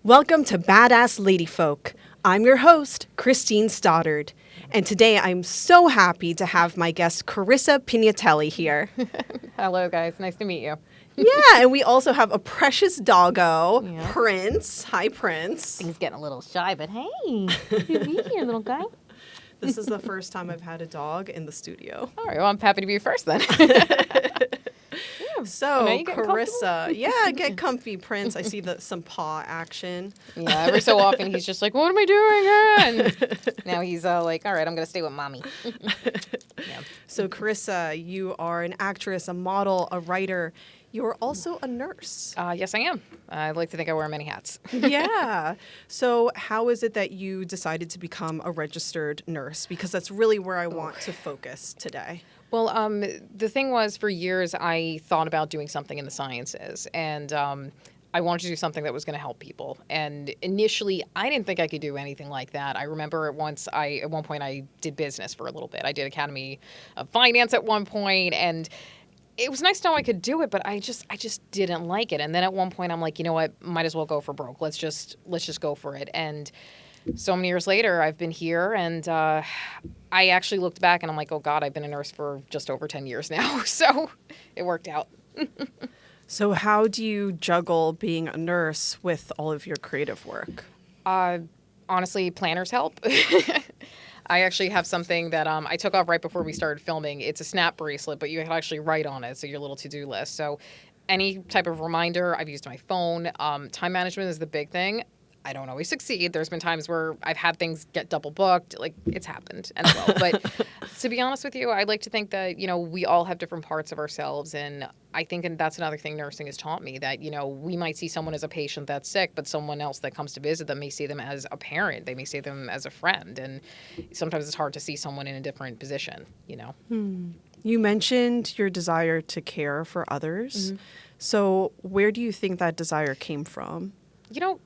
Welcome to Badass Ladyfolk. I'm your host, Christine Stoddard. And today I'm so happy to have my guest, Carissa Pignatelli, here. Hello, guys. Nice to meet you. Yeah, and we also have a precious doggo, Yeah. Prince. Hi, Prince. He's getting a little shy, but hey, good to be here, little guy. This is the first time I've had a dog in the studio. All right, well, I'm happy to be first then. So, you getting Carissa, get comfy, Prince. I see some paw action. Yeah, every so often he's just like, what am I doing? And now he's like, all right, I'm going to stay with mommy. Yeah. So, Carissa, you are an actress, a model, a writer. You're also a nurse. Yes, I am. I like to think I wear many hats. Yeah. So how is it that you decided to become a registered nurse? Because that's really where I want to focus today. Well, the thing was, for years, I thought about doing something in the sciences, and I wanted to do something that was going to help people. And initially, I didn't think I could do anything like that. I remember at one point, I did business for a little bit. I did Academy of Finance at one point, and it was nice to know I could do it, but I just didn't like it. And then at one point, I'm like, you know what? Might as well go for broke. Let's just go for it. And so many years later, I've been here, and I actually looked back, and I'm like, oh God, I've been a nurse for just over 10 years now. So it worked out. So how do you juggle being a nurse with all of your creative work? Honestly, planners help. I actually have something that I took off right before we started filming. It's a snap bracelet, but you can actually write on it, so your little to-do list. So any type of reminder, I've used my phone. Time management is the big thing. I don't always succeed. There's been times where I've had things get double booked. Like, it's happened and well. But to be honest with you, I like to think that, we all have different parts of ourselves. And I think that's another thing nursing has taught me, that, we might see someone as a patient that's sick, but someone else that comes to visit them may see them as a parent. They may see them as a friend. And sometimes it's hard to see someone in a different position, You mentioned your desire to care for others. Mm-hmm. So where do you think that desire came from?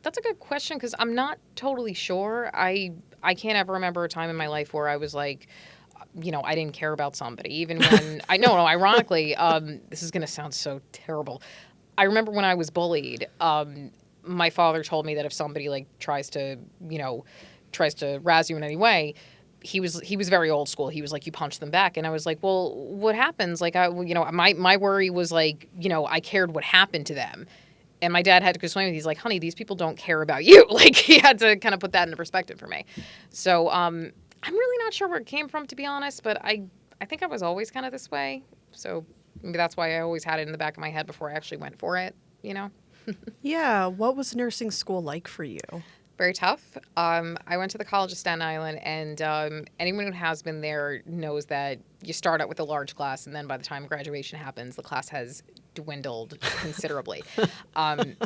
That's a good question, because I'm not totally sure. I can't ever remember a time in my life where I was like, I didn't care about somebody. Even when ironically, this is going to sound so terrible. I remember when I was bullied, my father told me that if somebody tries to razz you in any way, he was very old school. He was like, you punch them back. And I was like, well, what happens? My worry was I cared what happened to them. And my dad had to explain to me, he's like, honey, these people don't care about you. He had to kind of put that into perspective for me. So I'm really not sure where it came from, to be honest, but I think I was always kind of this way. So maybe that's why I always had it in the back of my head before I actually went for it, Yeah. What was nursing school like for you? Very tough. I went to the College of Staten Island, and anyone who has been there knows that you start out with a large class, and then by the time graduation happens, the class has dwindled considerably. And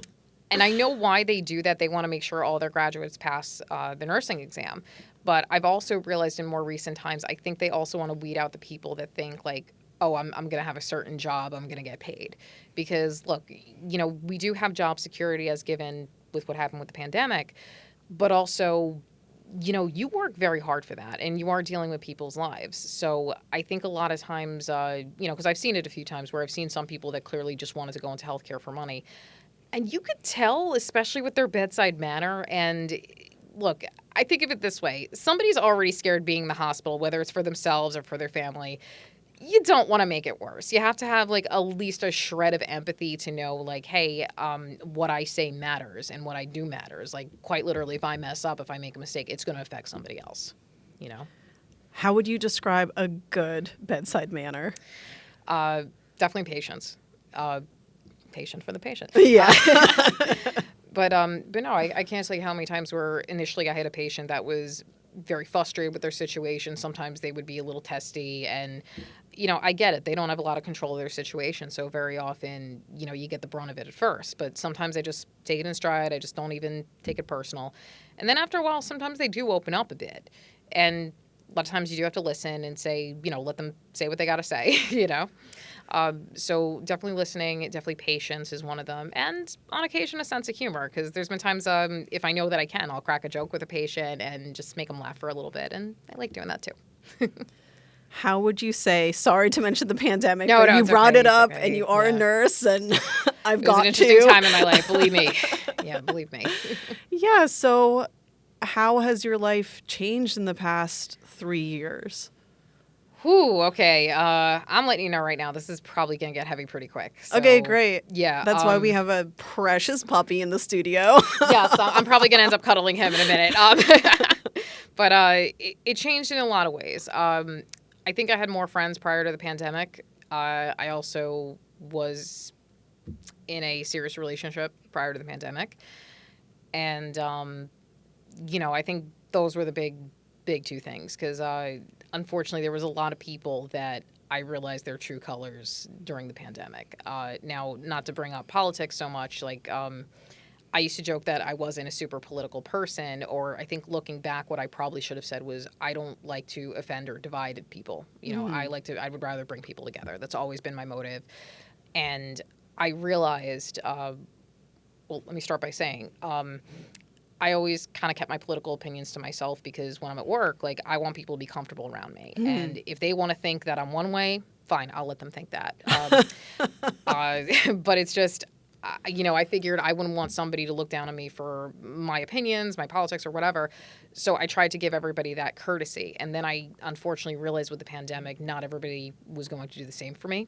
I know why they do that. They want to make sure all their graduates pass the nursing exam. But I've also realized in more recent times, I think they also want to weed out the people that think oh, I'm going to have a certain job, I'm going to get paid. Because, look, we do have job security as given with what happened with the pandemic, but also, you work very hard for that, and you are dealing with people's lives. So I think a lot of times, because I've seen it a few times where I've seen some people that clearly just wanted to go into healthcare for money. And you could tell, especially with their bedside manner. And look, I think of it this way. Somebody's already scared being in the hospital, whether it's for themselves or for their family. You don't want to make it worse. You have to have at least a shred of empathy to know hey, what I say matters and what I do matters. Quite literally, if I mess up, if I make a mistake, it's going to affect somebody else, How would you describe a good bedside manner? Definitely patience. Patient for the patient. Yeah. But no, I can't tell you how many times where initially I had a patient that was very frustrated with their situation. Sometimes they would be a little testy, and I get it. They don't have a lot of control of their situation, so very often you get the brunt of it at first. But sometimes I just take it in stride. I just don't even take it personal. And then after a while, sometimes they do open up a bit, and a lot of times you do have to listen and say, let them say what they got to say, So definitely listening, definitely patience is one of them. And on occasion, a sense of humor, because there's been times if I know that I can, I'll crack a joke with a patient and just make them laugh for a little bit. And I like doing that too. How would you say, sorry to mention the pandemic, but you brought it up okay. and you are a nurse and I've got to. It was an interesting time in my life, believe me. Yeah, believe me. Yeah, so how has your life changed in the past 3 years? Whew, okay. I'm letting you know right now, this is probably going to get heavy pretty quick. Okay, So, great. yeah. That's why we have a precious puppy in the studio. Yeah, so I'm probably going to end up cuddling him in a minute. But it changed in a lot of ways. I think I had more friends prior to the pandemic. I also was in a serious relationship prior to the pandemic. And, I think those were the big two things because unfortunately there was a lot of people that I realized their true colors during the pandemic. Now, not to bring up politics so much, like I used to joke that I wasn't a super political person, or I think looking back, what I probably should have said was I don't like to offend or divide people. I would rather bring people together. That's always been my motive. And I realized, well, let me start by saying, I always kind of kept my political opinions to myself because when I'm at work, like I want people to be comfortable around me. And if they want to think that I'm one way, fine, I'll let them think that. But it's just, I figured I wouldn't want somebody to look down on me for my opinions, my politics, or whatever. So I tried to give everybody that courtesy. And then I unfortunately realized with the pandemic, not everybody was going to do the same for me.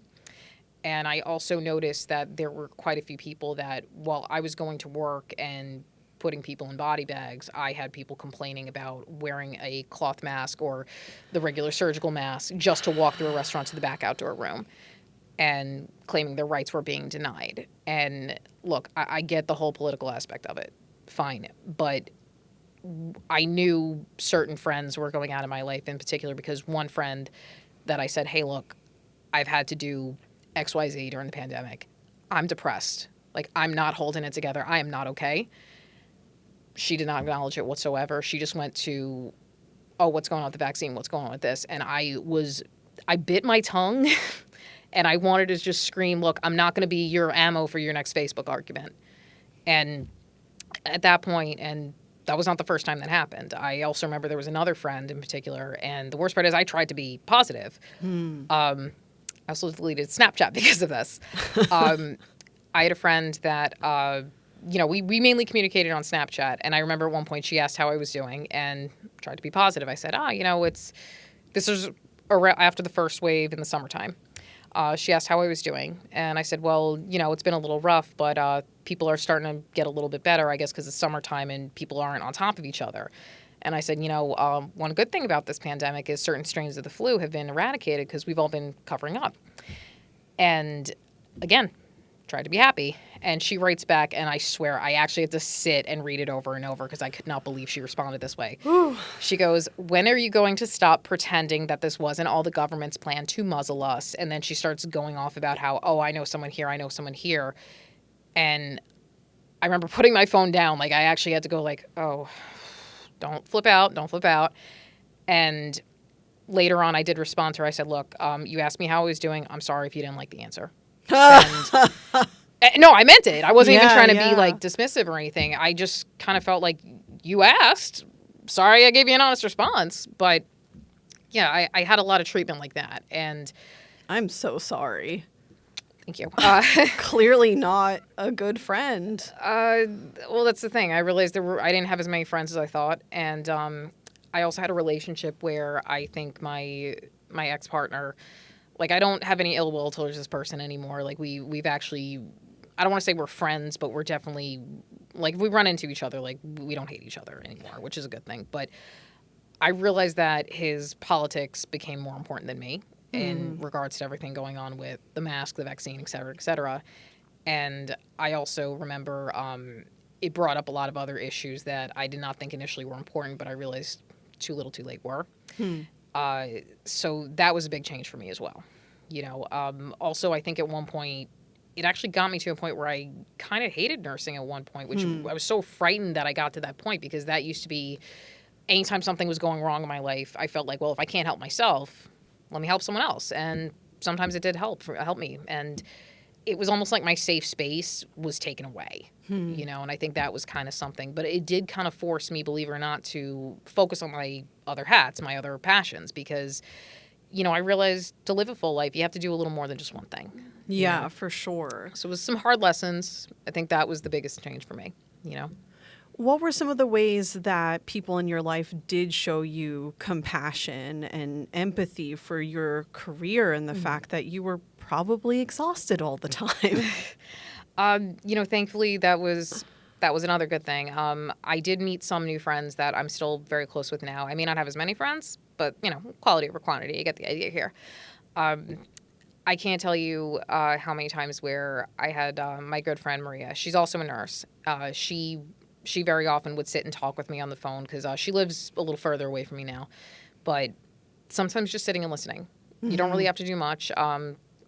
And I also noticed that there were quite a few people that while I was going to work and putting people in body bags, I had people complaining about wearing a cloth mask or the regular surgical mask just to walk through a restaurant to the back outdoor room and claiming their rights were being denied. And look, I get the whole political aspect of it. Fine. But I knew certain friends were going out of my life in particular because one friend that I said, hey, look, I've had to do XYZ during the pandemic. I'm depressed. Like, I'm not holding it together. I am not okay. She did not acknowledge it whatsoever. She just went to, oh, what's going on with the vaccine? What's going on with this? And I bit my tongue and I wanted to just scream, look, I'm not going to be your ammo for your next Facebook argument. And at that point, and that was not the first time that happened. I also remember there was another friend in particular. And the worst part is I tried to be positive. I also deleted Snapchat because of this. I had a friend that, we mainly communicated on Snapchat. And I remember at one point she asked how I was doing and tried to be positive. I said, this was after the first wave in the summertime. She asked how I was doing. And I said, well, it's been a little rough, but people are starting to get a little bit better, I guess, because it's summertime and people aren't on top of each other. And I said, one good thing about this pandemic is certain strains of the flu have been eradicated because we've all been covering up. And again, tried to be happy. And she writes back, and I swear I actually had to sit and read it over and over because I could not believe she responded this way. She goes, when are you going to stop pretending that this wasn't all the government's plan to muzzle us? And then she starts going off about how, oh, I know someone here, I know someone here. And I remember putting my phone down. Like, I actually had to go like, oh, don't flip out. And later on, I did respond to her. I said, look, you asked me how I was doing. I'm sorry if you didn't like the answer. No, I meant it. I wasn't even trying to be like dismissive or anything. I just kind of felt like you asked. Sorry, I gave you an honest response. But yeah, I had a lot of treatment like that. And I'm so sorry. Thank you. Clearly not a good friend. Well, that's the thing. I realized I didn't have as many friends as I thought. And I also had a relationship where I think my ex-partner, like, I don't have any ill will towards this person anymore. Like, we've actually, I don't want to say we're friends, but we're definitely, like, if we run into each other, like, we don't hate each other anymore, which is a good thing. But I realized that his politics became more important than me in regards to everything going on with the mask, the vaccine, et cetera, et cetera. And I also remember it brought up a lot of other issues that I did not think initially were important, but I realized too little too late were. So that was a big change for me as well. Also, I think at one point, it actually got me to a point where I kind of hated nursing at one point, which I was so frightened that I got to that point because that used to be anytime something was going wrong in my life, I felt like, well, if I can't help myself, let me help someone else. And sometimes it did help me. And it was almost like my safe space was taken away, and I think that was kind of something. But it did kind of force me, believe it or not, to focus on my other hats, my other passions, because, I realized to live a full life, you have to do a little more than just one thing. Yeah, for sure. So it was some hard lessons. I think that was the biggest change for me. you know? What were some of the ways that people in your life did show you compassion and empathy for your career and the fact that you were probably exhausted all the time? Thankfully that was another good thing. I did meet some new friends that I'm still very close with now. I may not have as many friends, but quality over quantity. You get the idea here. I can't tell you how many times where I had my good friend Maria. She's also a nurse. She very often would sit and talk with me on the phone because she lives a little further away from me now. But sometimes just sitting and listening. You don't really have to do much.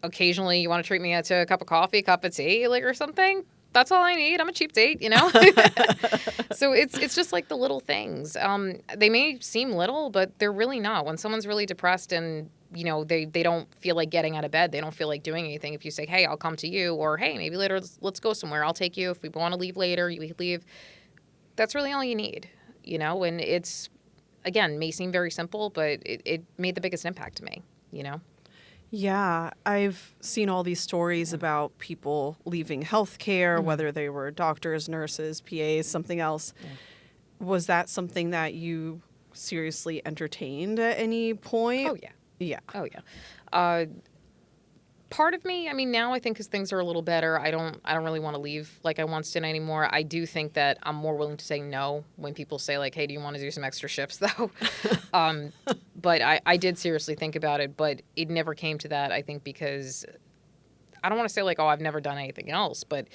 Occasionally, you want to treat me to a cup of coffee, a cup of tea, like, or something. That's all I need. I'm a cheap date, So it's just like the little things. They may seem little, but they're really not. When someone's really depressed and they don't feel like getting out of bed, they don't feel like doing anything. If you say, "Hey, I'll come to you," or "Hey, maybe later let's go somewhere. I'll take you. If we want to leave later, you leave." That's really all you need, And it's, again, may seem very simple, but it made the biggest impact to me, Yeah, I've seen all these stories about people leaving healthcare, whether they were doctors, nurses, PAs, something else. Yeah. Was that something that you seriously entertained at any point? Oh, yeah. Yeah. Oh, yeah. Part of me, now I think because things are a little better, I don't really want to leave like I once did anymore. I do think that I'm more willing to say no when people say like, "Hey, do you want to do some extra shifts though?" But I did seriously think about it, but it never came to that. I think because I don't want to say like, "Oh, I've never done anything else," but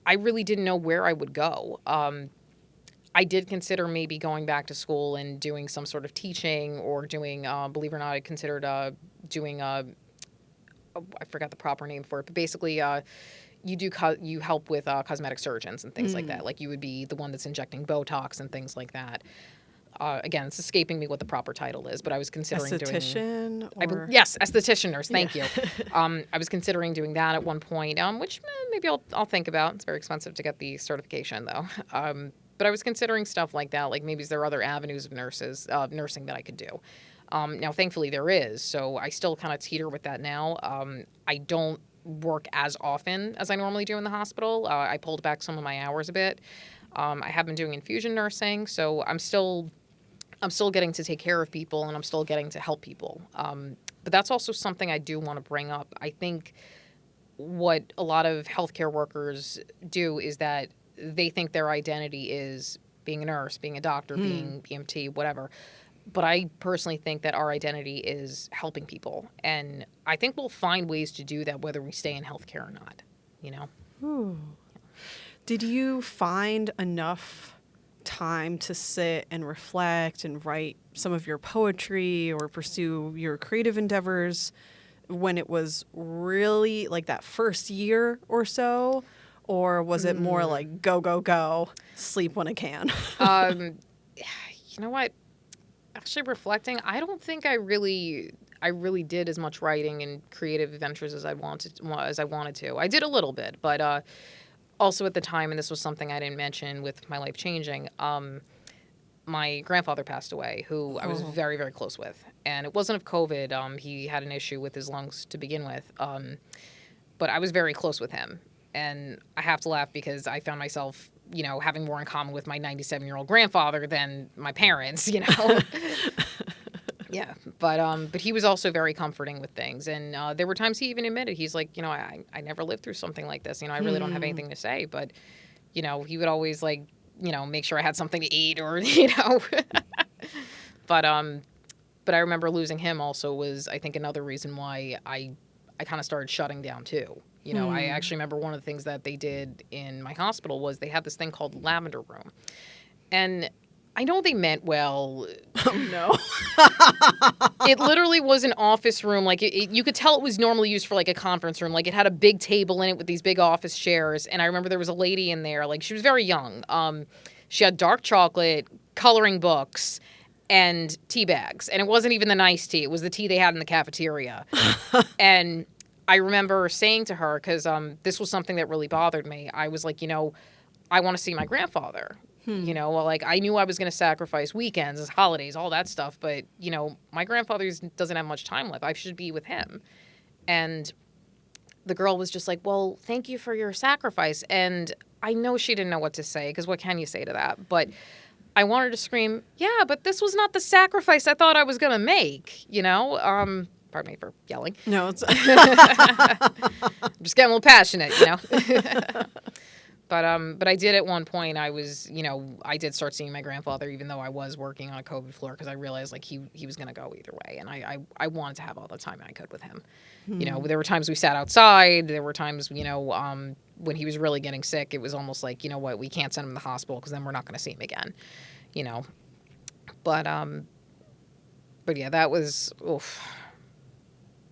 I really didn't know where I would go. I did consider maybe going back to school and doing some sort of teaching or doing, believe it or not, I considered doing I forgot the proper name for it, but basically you help with cosmetic surgeons and things like that. Like you would be the one that's injecting Botox and things like that. Again, it's escaping me what the proper title is, but I was considering esthetician doing... Yes, esthetician nurse, thank you. I was considering doing that at one point, which maybe I'll think about. It's very expensive to get the certification, though. But I was considering stuff like that, like maybe there are other avenues of nursing that I could do. Now, thankfully, there is, so I still kind of teeter with that now. I don't work as often as I normally do in the hospital. I pulled back some of my hours a bit. I have been doing infusion nursing, so I'm still getting to take care of people, and I'm still getting to help people. But that's also something I do want to bring up. I think what a lot of healthcare workers do is that they think their identity is being a nurse, being a doctor, being EMT, whatever. But I personally think that our identity is helping people. And I think we'll find ways to do that whether we stay in healthcare or not, Ooh. Did you find enough time to sit and reflect and write some of your poetry or pursue your creative endeavors when it was really like that first year or so? Or was it more like go, go, go, sleep when I can? You know what? Actually, reflecting, I don't think I really did as much writing and creative adventures as I wanted to. I did a little bit, but also at the time, and this was something I didn't mention with my life changing, my grandfather passed away, who I was very, very close with. And it wasn't of COVID. He had an issue with his lungs to begin with. But I was very close with him. And I have to laugh because I found myself, having more in common with my 97-year-old grandfather than my parents, Yeah, but he was also very comforting with things. And there were times he even admitted, he's like, I never lived through something like this. I really don't have anything to say. But, he would always make sure I had something to eat or, But I remember losing him also was, I think, another reason why I kind of started shutting down too. I actually remember one of the things that they did in my hospital was they had this thing called lavender room. And I know they meant well. Oh, no. It literally was an office room. Like you could tell it was normally used for like a conference room. Like it had a big table in it with these big office chairs. And I remember there was a lady in there. Like she was very young. She had dark chocolate, coloring books, and tea bags. And it wasn't even the nice tea. It was the tea they had in the cafeteria. And I remember saying to her, because this was something that really bothered me. I was like, I want to see my grandfather. Like I knew I was going to sacrifice weekends, holidays, all that stuff. But, my grandfather doesn't have much time left. I should be with him. And the girl was just like, well, thank you for your sacrifice. And I know she didn't know what to say, because what can you say to that? But I wanted to scream, yeah, but this was not the sacrifice I thought I was going to make, you know? Pardon me for yelling. No, it's I'm just getting a little passionate, you know? But I did at one point, I was, I did start seeing my grandfather, even though I was working on a COVID floor, because I realized like he was going to go either way. And I wanted to have all the time I could with him. There were times we sat outside. There were times, when he was really getting sick, it was almost like, you know what, we can't send him to the hospital because then we're not going to see him again, But yeah, that was, oof.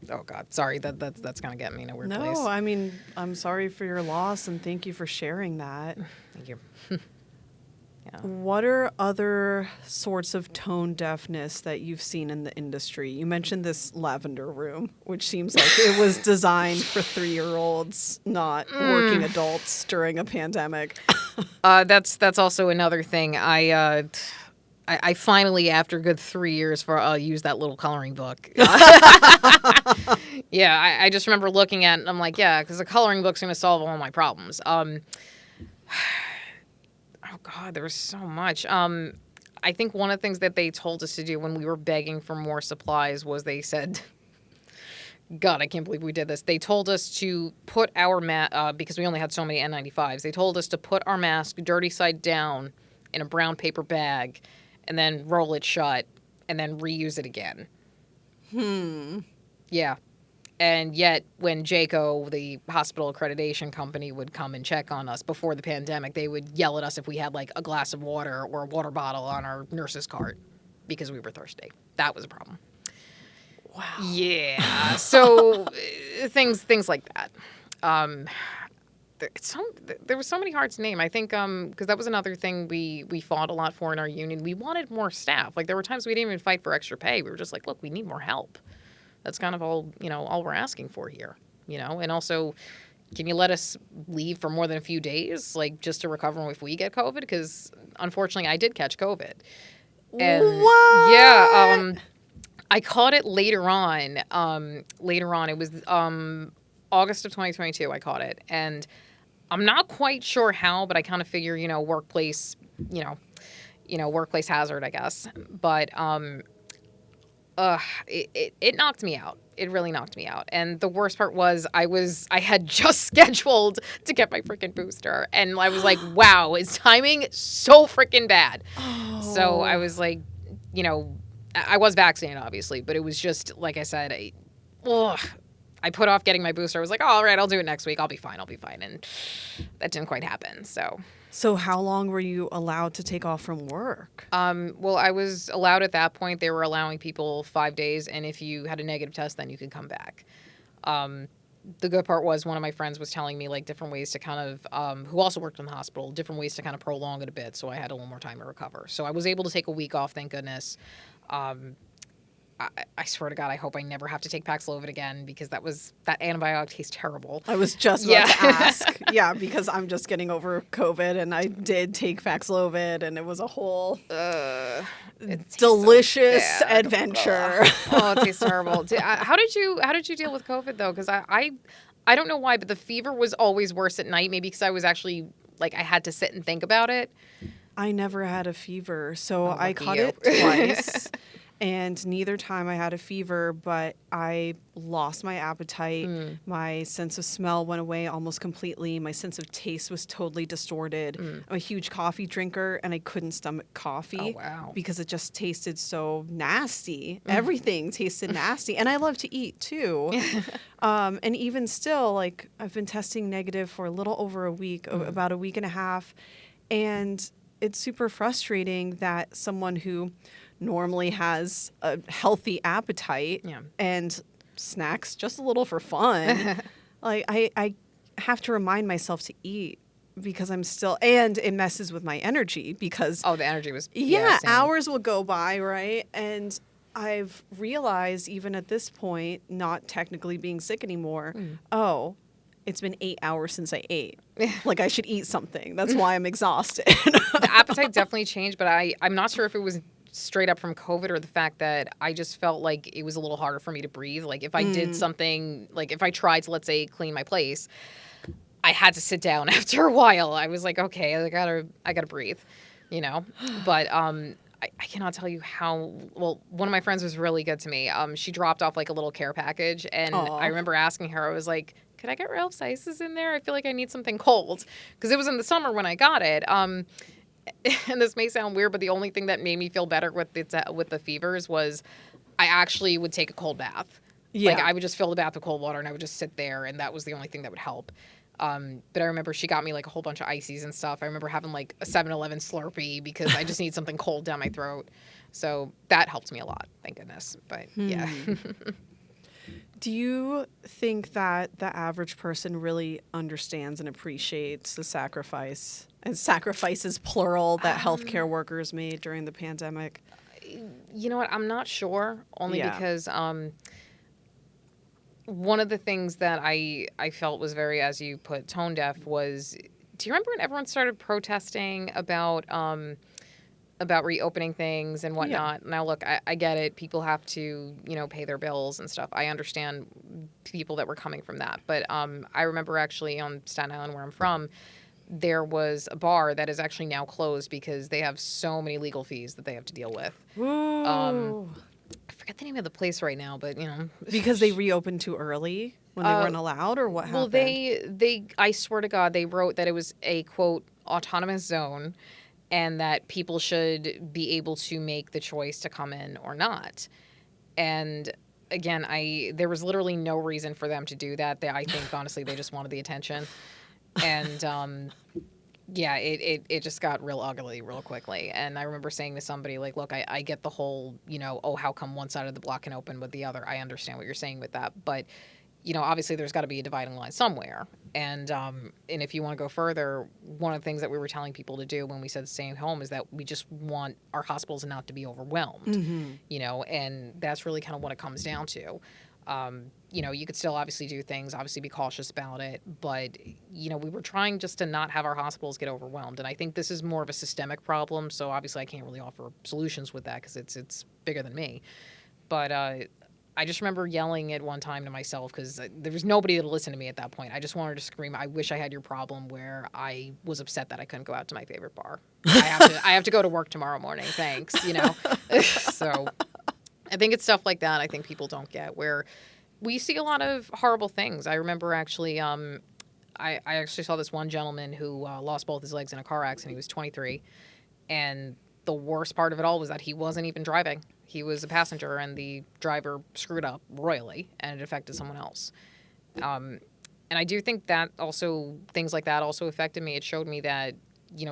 Oh God, sorry, that's gonna get me in a weird place. No, I mean, I'm sorry for your loss, and thank you for sharing that. Thank you. Yeah. What are other sorts of tone deafness that you've seen in the industry? You mentioned this lavender room, which seems like it was designed for 3-year-olds, not working adults during a pandemic. That's also another thing. I finally, after a good 3 years, used that little coloring book. Yeah, I just remember looking at it and I'm like, yeah, because the coloring book's going to solve all my problems. Oh, God, there was so much. I think one of the things that they told us to do when we were begging for more supplies was they said, God, I can't believe we did this. They told us to put our because we only had so many N95s, they told us to put our mask dirty side down in a brown paper bag and then roll it shut and then reuse it again. Yeah. And yet when JACO, the hospital accreditation company, would come and check on us before the pandemic, they would yell at us if we had like a glass of water or a water bottle on our nurse's cart because we were thirsty. That was a problem. Wow. Yeah. So things like that. There were so many hard to name. I think because that was another thing we fought a lot for in our union. We wanted more staff. Like there were times we didn't even fight for extra pay. We were just like, look, we need more help. That's kind of all we're asking for here. And also, can you let us leave for more than a few days, like just to recover if we get COVID? Because unfortunately, I did catch COVID. And what? Yeah. I caught it later on. It was August of 2022. I caught it, and I'm not quite sure how, but I kind of figure, workplace, workplace hazard, I guess. But it knocked me out. It really knocked me out. And the worst part was I had just scheduled to get my freaking booster, and I was like, wow, is timing so freaking bad? Oh. So I was like, I was vaccinated, obviously, but it was just, like I said, I put off getting my booster. I was like, oh, all right, I'll do it next week. I'll be fine. And that didn't quite happen. So how long were you allowed to take off from work? Well, I was allowed at that point. They were allowing people 5 days, and if you had a negative test, then you could come back. The good part was one of my friends was telling me like different ways to kind of, who also worked in the hospital, different ways to kind of prolong it a bit. So I had a little more time to recover. So I was able to take a week off, thank goodness. I swear to God, I hope I never have to take Paxlovid again because that antibiotic tastes terrible. I was just about to ask. Yeah, because I'm just getting over COVID and I did take Paxlovid and it was a whole delicious so adventure. Oh, it tastes terrible. How did you deal with COVID though? Because I don't know why, but the fever was always worse at night. Maybe because I was actually like I had to sit and think about it. I never had a fever, so I caught you. it twice. And neither time I had a fever, but I lost my appetite. My sense of smell went away almost completely. My sense of taste was totally distorted. I'm a huge coffee drinker, and I couldn't stomach coffee because it just tasted so nasty. Everything tasted nasty. And I love to eat, too. And even still, like, I've been testing negative for a little over a week, about a week and a half. And it's super frustrating that someone who normally has a healthy appetite and snacks just a little for fun. Like I have to remind myself to eat because I'm still, and it messes with my energy because the energy was hours will go by, right? And I've realized even at this point, not technically being sick anymore, it's been 8 hours since I ate. Like I should eat something. That's why I'm exhausted. The appetite definitely changed, but I'm not sure if it was straight up from COVID or the fact that I just felt like it was a little harder for me to breathe. Like if I did something, like if I tried to, let's say, clean my place, I had to sit down after a while. I was like, okay, I gotta breathe, But I cannot tell you how well. One of my friends was really good to me. She dropped off like a little care package, and I Aw. remember asking her. I was like, could I get Ralph's ices in there? I feel like I need something cold because it was in the summer when I got it. And this may sound weird, but the only thing that made me feel better with the fevers was I actually would take a cold bath. Yeah. Like I would just fill the bath with cold water and I would just sit there, and that was the only thing that would help. But I remember she got me like a whole bunch of ices and stuff. I remember having like a 7-Eleven Slurpee because I just need something cold down my throat. So that helped me a lot, thank goodness. But yeah. Do you think that the average person really understands and appreciates the sacrifice, and sacrifices plural, that healthcare workers made during the pandemic? You know what? I'm not sure, only Yeah. because one of the things that I felt was very, as you put, tone deaf was, do you remember when everyone started protesting about reopening things and whatnot? Now, look, I get it. People have to, pay their bills and stuff. I understand people that were coming from that. But I remember actually on Staten Island, where I'm from, there was a bar that is actually now closed because they have so many legal fees that they have to deal with. Ooh. I forget the name of the place right now, but Because they reopened too early when they weren't allowed, or what happened? Well, I swear to God, they wrote that it was a quote autonomous zone, and that people should be able to make the choice to come in or not. And again, there was literally no reason for them to do that. I think honestly, they just wanted the attention. And yeah, it just got real ugly real quickly. And I remember saying to somebody like, look, I get the whole, oh, how come one side of the block can open but the other? I understand what you're saying with that. But, obviously there's got to be a dividing line somewhere. And if you want to go further, one of the things that we were telling people to do when we said stay at home is that we just want our hospitals not to be overwhelmed, and that's really kind of what it comes down to. You could still obviously do things, obviously be cautious about it, but, we were trying just to not have our hospitals get overwhelmed. And I think this is more of a systemic problem, so obviously I can't really offer solutions with that because it's bigger than me. But I just remember yelling at one time to myself because there was nobody to listen to me at that point. I just wanted to scream, I wish I had your problem, where I was upset that I couldn't go out to my favorite bar. I have to go to work tomorrow morning, thanks, So I think it's stuff like that I think people don't get, where we see a lot of horrible things. I remember actually, I actually saw this one gentleman who lost both his legs in a car accident. He was 23. And the worst part of it all was that he wasn't even driving. He was a passenger, and the driver screwed up royally, and it affected someone else. And I do think that also, things like that also affected me. It showed me that,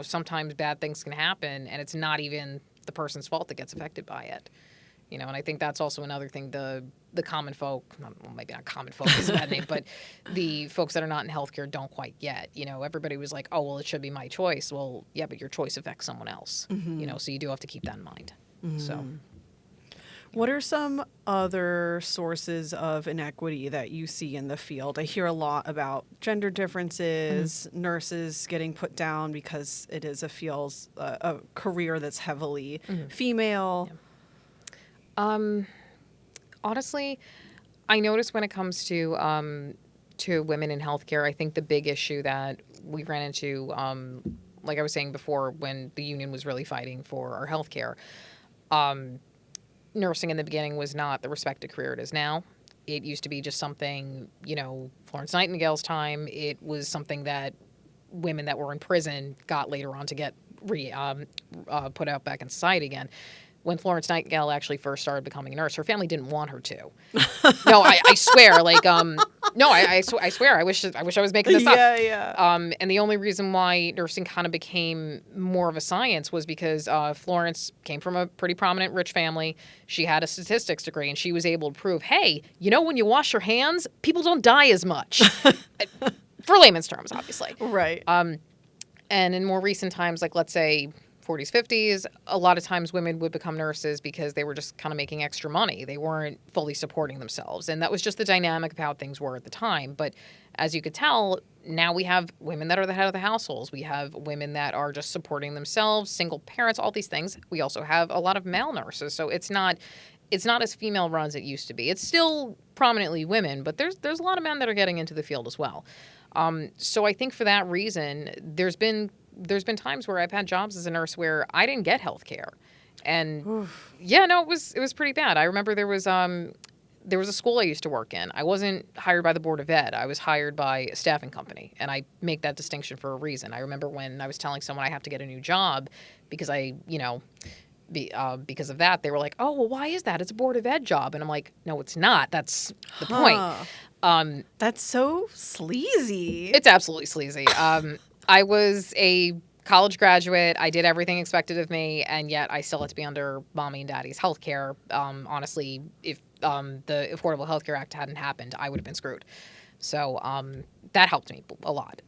sometimes bad things can happen, and it's not even the person's fault that gets affected by it. And I think that's also another thing the common folk, maybe not common folk is a bad name, but the folks that are not in healthcare don't quite get. Everybody was like, oh, well, it should be my choice. Well, yeah, but your choice affects someone else, so you do have to keep that in mind. So. What are some other sources of inequity that you see in the field? I hear a lot about gender differences, nurses getting put down because it is a career that's heavily female. Yeah. Honestly, I notice when it comes to women in healthcare, I think the big issue that we ran into, like I was saying before, when the union was really fighting for our healthcare, nursing in the beginning was not the respected career it is now. It used to be just something, Florence Nightingale's time. It was something that women that were in prison got later on to get put out back in society again. When Florence Nightingale actually first started becoming a nurse, her family didn't want her to. No, I swear. Like, no, I swear. I wish I was making this up. Yeah. And the only reason why nursing kind of became more of a science was because Florence came from a pretty prominent rich family. She had a statistics degree, and she was able to prove, hey, when you wash your hands, people don't die as much. For layman's terms, obviously. Right. And in more recent times, like let's say 40s, 50s, a lot of times women would become nurses because they were just kind of making extra money. They weren't fully supporting themselves. And that was just the dynamic of how things were at the time. But as you could tell, now we have women that are the head of the households. We have women that are just supporting themselves, single parents, all these things. We also have a lot of male nurses. So it's not as female run as it used to be. It's still prominently women, but there's a lot of men that are getting into the field as well. So I think for that reason, there's been times where I've had jobs as a nurse where I didn't get health care. And Oof. yeah, no, it was pretty bad. I remember there was a school I used to work in. I wasn't hired by the Board of Ed. I was hired by a staffing company, and I make that distinction for a reason. I remember when I was telling someone I have to get a new job because because of that, they were like, "Oh, well, why is that? It's a Board of Ed job." And I'm like, "No, it's not. That's the point." That's so sleazy. It's absolutely sleazy. I was a college graduate. I did everything expected of me, and yet I still had to be under mommy and daddy's health care. Honestly, if the Affordable Health Care Act hadn't happened, I would have been screwed. So that helped me a lot.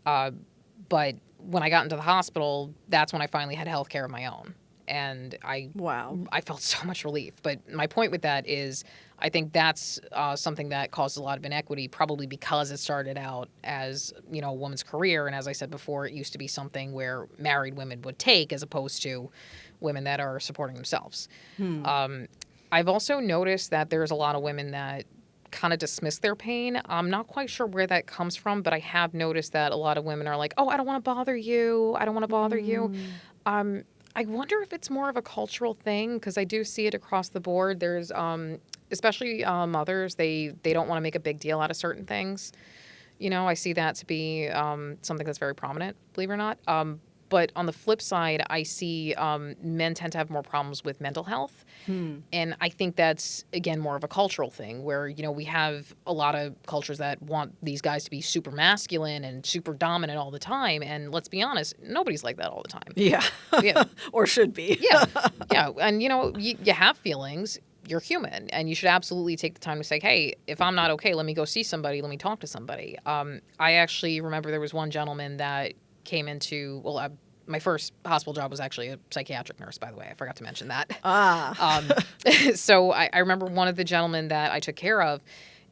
But when I got into the hospital, that's when I finally had health care of my own. And Wow. I felt so much relief. But my point with that is I think that's something that caused a lot of inequity, probably because it started out as, a woman's career. And as I said before, it used to be something where married women would take as opposed to women that are supporting themselves. I've also noticed that there's a lot of women that kind of dismiss their pain. I'm not quite sure where that comes from, but I have noticed that a lot of women are like, "Oh, I don't want to bother you. I don't want to bother you." I wonder if it's more of a cultural thing because I do see it across the board. There's especially mothers, they don't want to make a big deal out of certain things. I see that to be something that's very prominent, believe it or not. But on the flip side, I see men tend to have more problems with mental health. And I think that's, again, more of a cultural thing where, we have a lot of cultures that want these guys to be super masculine and super dominant all the time. And let's be honest, nobody's like that all the time. Yeah. Yeah. Or should be. Yeah. Yeah. And, you have feelings. You're human. And you should absolutely take the time to say, hey, if I'm not okay, let me go see somebody. Let me talk to somebody. I actually remember there was one gentleman that came into, my first hospital job was actually a psychiatric nurse, by the way. I forgot to mention that. So I remember one of the gentlemen that I took care of,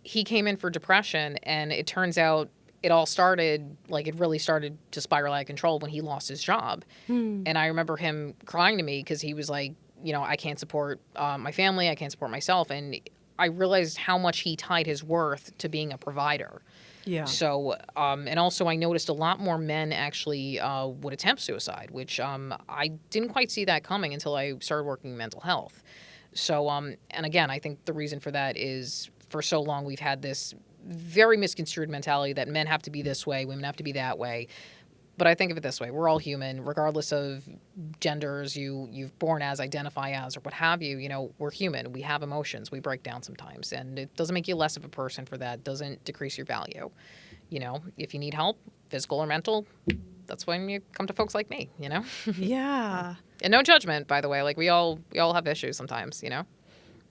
he came in for depression, and it turns out it really started to spiral out of control when he lost his job. And I remember him crying to me because he was like, I can't support my family, I can't support myself. And I realized how much he tied his worth to being a provider. Yeah. So, and also I noticed a lot more men actually would attempt suicide, which I didn't quite see that coming until I started working in mental health. So, and again, I think the reason for that is for so long we've had this very misconstrued mentality that men have to be this way, women have to be that way. But I think of it this way. We're all human, regardless of genders you've born as, identify as, or what have you. We're human. We have emotions. We break down sometimes. And it doesn't make you less of a person for that. It doesn't decrease your value. If you need help, physical or mental, that's when you come to folks like me, Yeah. And no judgment, by the way. Like, we all have issues sometimes,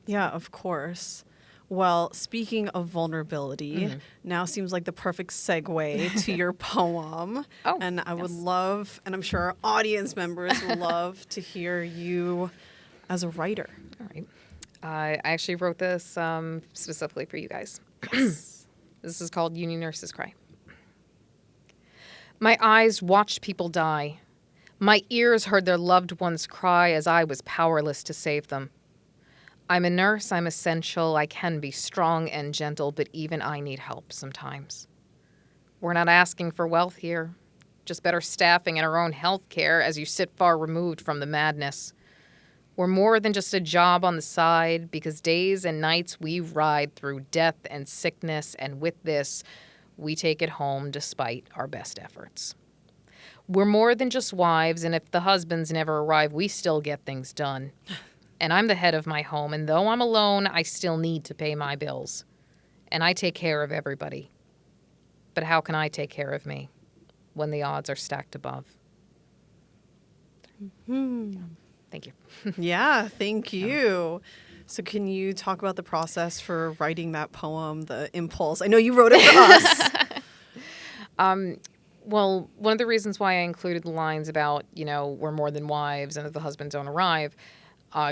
Yeah, of course. Well, speaking of vulnerability, now seems like the perfect segue to your poem. Oh, and I would yes. love, and I'm sure our audience members will love to hear you as a writer. All right. I actually wrote this specifically for you guys. Yes. This is called Union Nurses Cry. My eyes watched people die. My ears heard their loved ones cry as I was powerless to save them. I'm a nurse, I'm essential, I can be strong and gentle, but even I need help sometimes. We're not asking for wealth here, just better staffing and our own health care as you sit far removed from the madness. We're more than just a job on the side, because days and nights we ride through death and sickness, and with this, we take it home despite our best efforts. We're more than just wives, and if the husbands never arrive, we still get things done. And I'm the head of my home, and though I'm alone, I still need to pay my bills. And I take care of everybody. But how can I take care of me when the odds are stacked above? Thank you. Yeah, thank you. So can you talk about the process for writing that poem, the impulse? I know you wrote it for us. Well, one of the reasons why I included the lines about, we're more than wives and that the husbands don't arrive,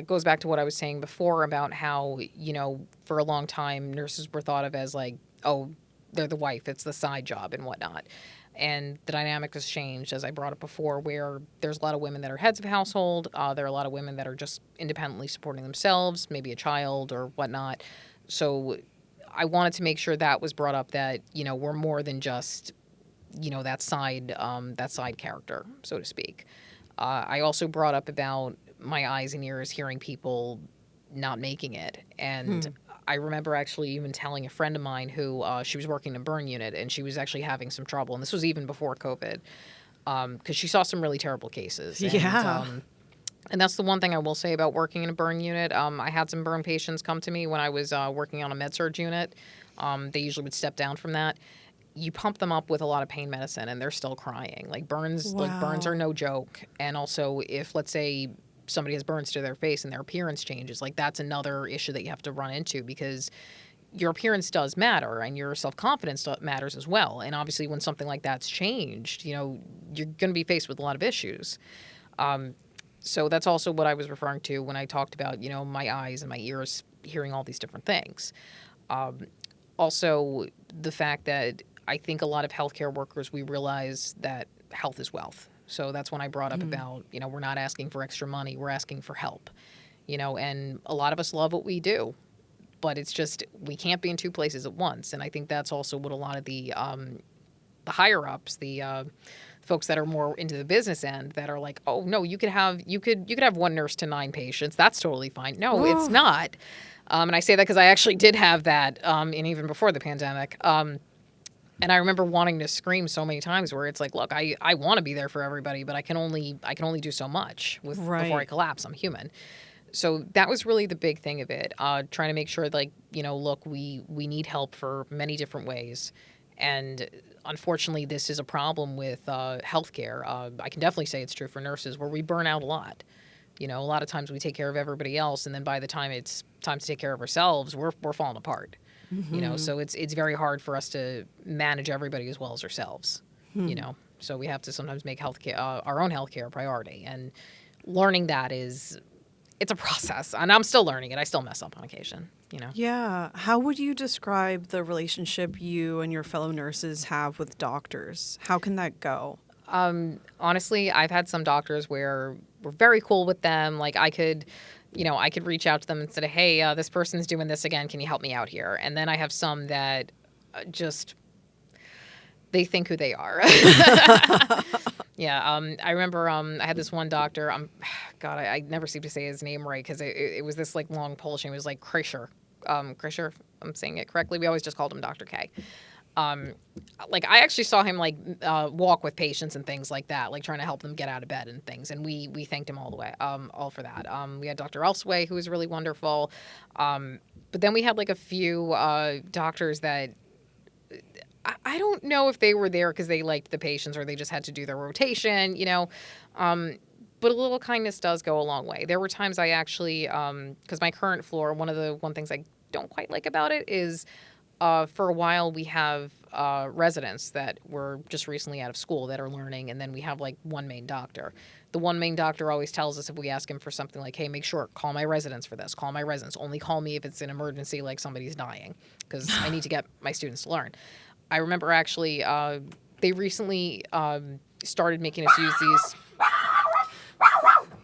goes back to what I was saying before about how, for a long time, nurses were thought of as like, oh, they're the wife, it's the side job and whatnot. And the dynamic has changed, as I brought up before, where there's a lot of women that are heads of household. There are a lot of women that are just independently supporting themselves, maybe a child or whatnot. So I wanted to make sure that was brought up, that, we're more than just, that side character, so to speak. I also brought up about my eyes and ears hearing people not making it. And I remember actually even telling a friend of mine who she was working in a burn unit, and she was actually having some trouble. And this was even before COVID, because she saw some really terrible cases. Yeah. And that's the one thing I will say about working in a burn unit. I had some burn patients come to me when I was working on a med-surg unit. They usually would step down from that. You pump them up with a lot of pain medicine, and they're still crying. Like burns are no joke. And also, if, let's say, somebody has burns to their face and their appearance changes, like that's another issue that you have to run into, because your appearance does matter and your self-confidence matters as well. And obviously when something like that's changed, you're going to be faced with a lot of issues. So that's also what I was referring to when I talked about, my eyes and my ears hearing all these different things. Also, the fact that I think a lot of healthcare workers, we realize that health is wealth. So that's when I brought up about, we're not asking for extra money, we're asking for help. And a lot of us love what we do, but it's just we can't be in two places at once. And I think that's also what a lot of the higher ups, the folks that are more into the business end, that are like, oh no, you could have one nurse to 9 patients. That's totally fine. No, it's not. And I say that because I actually did have that, and even before the pandemic. And I remember wanting to scream so many times, where it's like, look, I want to be there for everybody, but I can only do so much before I collapse. I'm human. So that was really the big thing of it. Trying to make sure, like, look, we need help for many different ways. And unfortunately, this is a problem with healthcare. I can definitely say it's true for nurses, where we burn out a lot. A lot of times we take care of everybody else, and then by the time it's time to take care of ourselves, we're falling apart. So it's very hard for us to manage everybody as well as ourselves. So we have to sometimes make healthcare, our own healthcare, a priority. And learning that it's a process, and I'm still learning it. I still mess up on occasion. Yeah. How would you describe the relationship you and your fellow nurses have with doctors? How can that go? Honestly, I've had some doctors where we're very cool with them. Like I could reach out to them and say, hey, this person's doing this again. Can you help me out here? And then I have some that just, they think who they are. Yeah. I remember I had this one doctor. God, I never seem to say his name right, because it was this like long Polish name. It was like Krisher. Krisher, if I'm saying it correctly. We always just called him Dr. K. Like I actually saw him like walk with patients and things like that, like trying to help them get out of bed and things. And we thanked him all the way, all for that. We had Dr. Elseway, who was really wonderful. But then we had like a few doctors that I don't know if they were there because they liked the patients or they just had to do their rotation, but a little kindness does go a long way. There were times I actually, because my current floor, one things I don't quite like about it is, for a while we have residents that were just recently out of school that are learning, and then we have like one main doctor. The one main doctor always tells us, if we ask him for something, like, hey, make sure, call my residents for this, call my residents, only call me if it's an emergency, like somebody's dying, because I need to get my students to learn. I remember actually they recently started making us use these.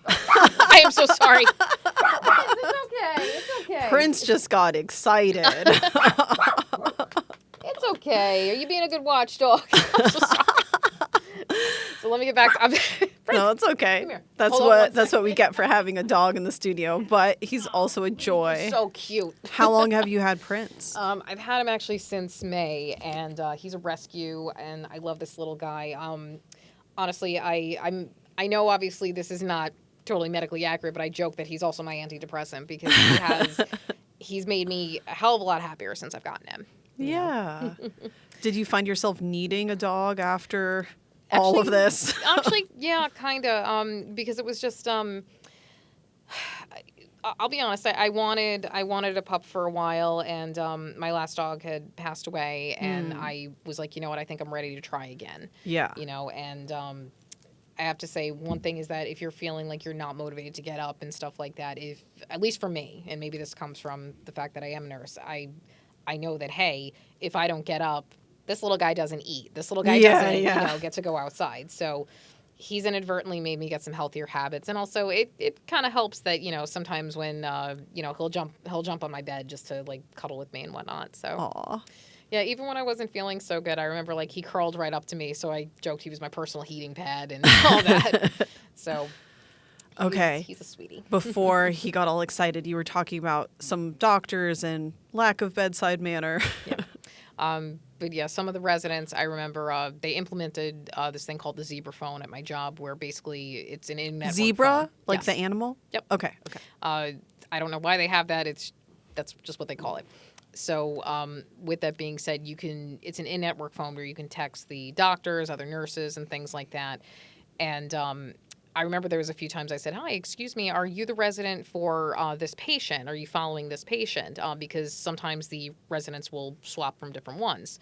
I am so sorry. It's okay. Prince just got excited. It's okay. Are you being a good watchdog? I'm so sorry. So let me get back to... No, it's okay. Come here. That's what we get for having a dog in the studio, but he's also a joy. So cute. How long have you had Prince? I've had him actually since May, and he's a rescue, and I love this little guy. Honestly, I know obviously this is not totally medically accurate, but I joke that he's also my antidepressant, because he's made me a hell of a lot happier since I've gotten him. Yeah. Did you find yourself needing a dog after all of this? Actually, yeah, kind of. Because it was just, I'll be honest, I wanted a pup for a while, and my last dog had passed away, and I was like, you know what, I think I'm ready to try again. Yeah. And I have to say, one thing is that if you're feeling like you're not motivated to get up and stuff like that, at least for me, and maybe this comes from the fact that I am a nurse, I know that, hey, if I don't get up, this little guy doesn't eat. This little guy doesn't, get to go outside. So he's inadvertently made me get some healthier habits. And also it kind of helps that, sometimes when, he'll jump on my bed just to like cuddle with me and whatnot. So, Aw. yeah, even when I wasn't feeling so good, I remember like he curled right up to me. So I joked he was my personal heating pad and all that. So Okay. he's a sweetie. Before he got all excited, you were talking about some doctors and lack of bedside manner. Yeah. But yeah, some of the residents, I remember they implemented this thing called the zebra phone at my job, where basically it's an in-network Zebra? phone. Like Yes. the animal? Yep. Okay. I don't know why they have that. That's just what they call it. So with that being said, it's an in-network phone where you can text the doctors, other nurses, and things like that. And I remember there was a few times I said, "Hi, excuse me, are you the resident for this patient? Are you following this patient?" Because sometimes the residents will swap from different ones.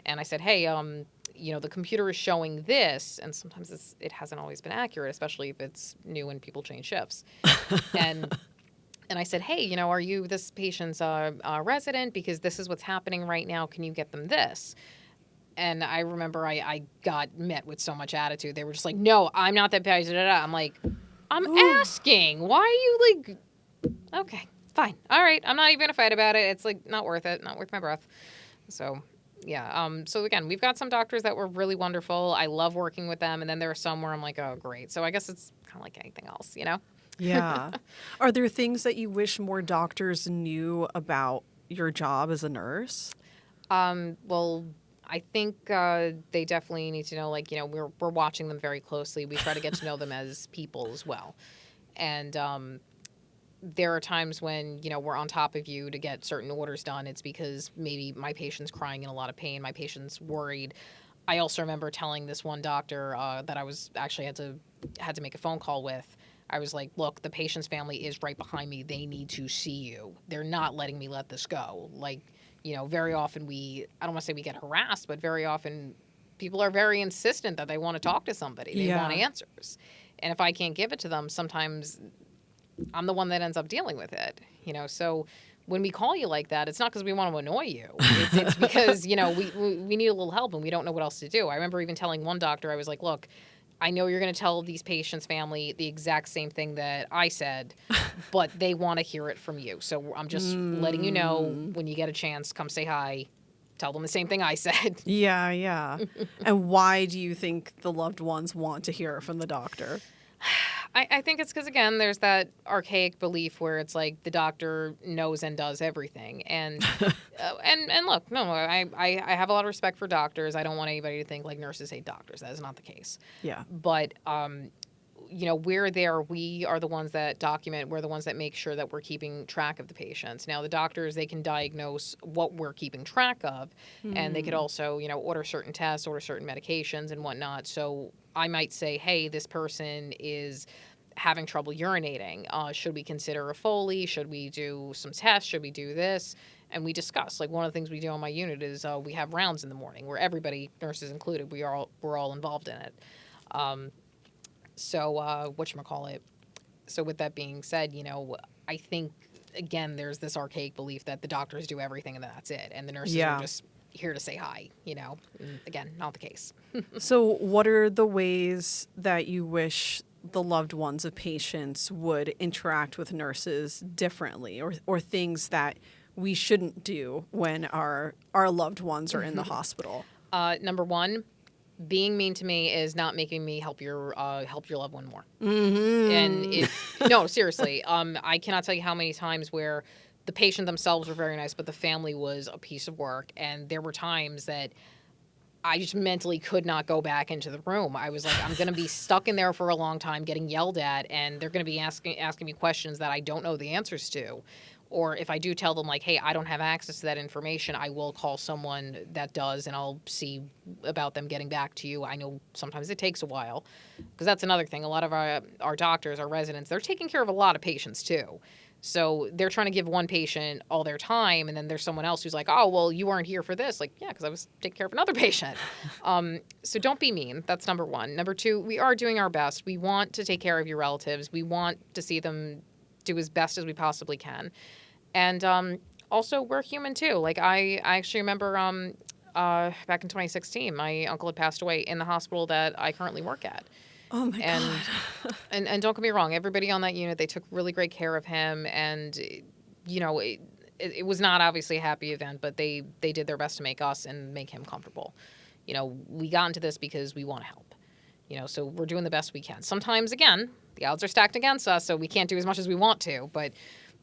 And I said, "Hey, the computer is showing this," and sometimes it hasn't always been accurate, especially if it's new and people change shifts. and I said, "Hey, are you this patient's resident? Because this is what's happening right now. Can you get them this?" And I remember I got met with so much attitude. They were just like, "No, I'm not that patient." I'm like, "I'm asking. Why are you like, okay, fine. All right. I'm not even going to fight about it. It's like not worth it. Not worth my breath." So, yeah. So again, we've got some doctors that were really wonderful. I love working with them. And then there are some where I'm like, "Oh, great." So I guess it's kind of like anything else, Yeah. Are there things that you wish more doctors knew about your job as a nurse? Well, I think they definitely need to know, like, we're watching them very closely. We try to get to know them as people as well. And there are times when, we're on top of you to get certain orders done. It's because maybe my patient's crying in a lot of pain. My patient's worried. I also remember telling this one doctor that I was actually had to make a phone call with. I was like, "Look, the patient's family is right behind me. They need to see you. They're not letting me let this go." Like, very often I don't want to say we get harassed, but very often people are very insistent that they want to talk to somebody. They want answers. And if I can't give it to them, sometimes I'm the one that ends up dealing with it, So when we call you like that, it's not because we want to annoy you. It's because, we need a little help and we don't know what else to do. I remember even telling one doctor, I was like, "Look, I know you're going to tell these patients' family the exact same thing that I said, but they want to hear it from you. So I'm just letting you know, when you get a chance, come say hi. Tell them the same thing I said." Yeah, yeah. And why do you think the loved ones want to hear it from the doctor? I think it's because, again, there's that archaic belief where it's like the doctor knows and does everything. And and look, no, I have a lot of respect for doctors. I don't want anybody to think like nurses hate doctors. That is not the case. Yeah. But we're there. We are the ones that document. We're the ones that make sure that we're keeping track of the patients. Now, the doctors, they can diagnose what we're keeping track of, and they could also, order certain tests, order certain medications and whatnot. So I might say, "Hey, this person is having trouble urinating. Should we consider a Foley? Should we do some tests? Should we do this?" And we discuss. Like, one of the things we do on my unit is we have rounds in the morning where everybody, nurses included, we're all involved in it. So whatchamacallit. So with that being said, I think, again, there's this archaic belief that the doctors do everything and that's it. And the nurses are just here to say hi, And again, not the case. So what are the ways that you wish the loved ones of patients would interact with nurses differently, or things that we shouldn't do when our loved ones are in the hospital? Number one, being mean to me is not making me help your loved one more. Mm-hmm. And no, seriously, I cannot tell you how many times where the patient themselves were very nice, but the family was a piece of work. And there were times that I just mentally could not go back into the room. I was like, I'm going to be stuck in there for a long time getting yelled at, and they're going to be asking me questions that I don't know the answers to. Or if I do tell them, like, "Hey, I don't have access to that information," I will call someone that does, and I'll see about them getting back to you. I know sometimes it takes a while, because that's another thing. A lot of our doctors, our residents, they're taking care of a lot of patients too. So they're trying to give one patient all their time, and then there's someone else who's like, "Oh, well, you weren't here for this." Like, yeah, because I was taking care of another patient. So don't be mean. That's number one. Number two, we are doing our best. We want to take care of your relatives. We want to see them do as best as we possibly can. And also, we're human too. Like, I actually remember back in 2016, my uncle had passed away in the hospital that I currently work at. Oh my and God. and don't get me wrong, everybody on that unit, they took really great care of him, and it was not obviously a happy event, but they did their best to make us and make him comfortable. We got into this because we want to help. So we're doing the best we can. Sometimes, again, the odds are stacked against us, so we can't do as much as we want to, but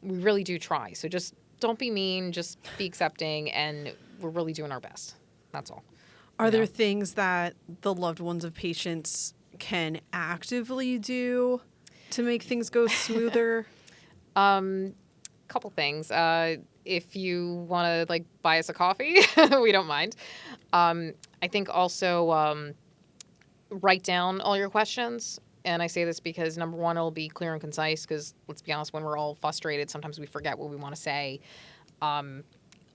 we really do try. So just don't be mean, just be accepting, and we're really doing our best. That's all. Are there things that the loved ones of patients can actively do to make things go smoother? Couple things. If you want to buy us a coffee, we don't mind. I think also write down all your questions. And I say this because, number one, it'll be clear and concise because, let's be honest, when we're all frustrated, sometimes we forget what we want to say.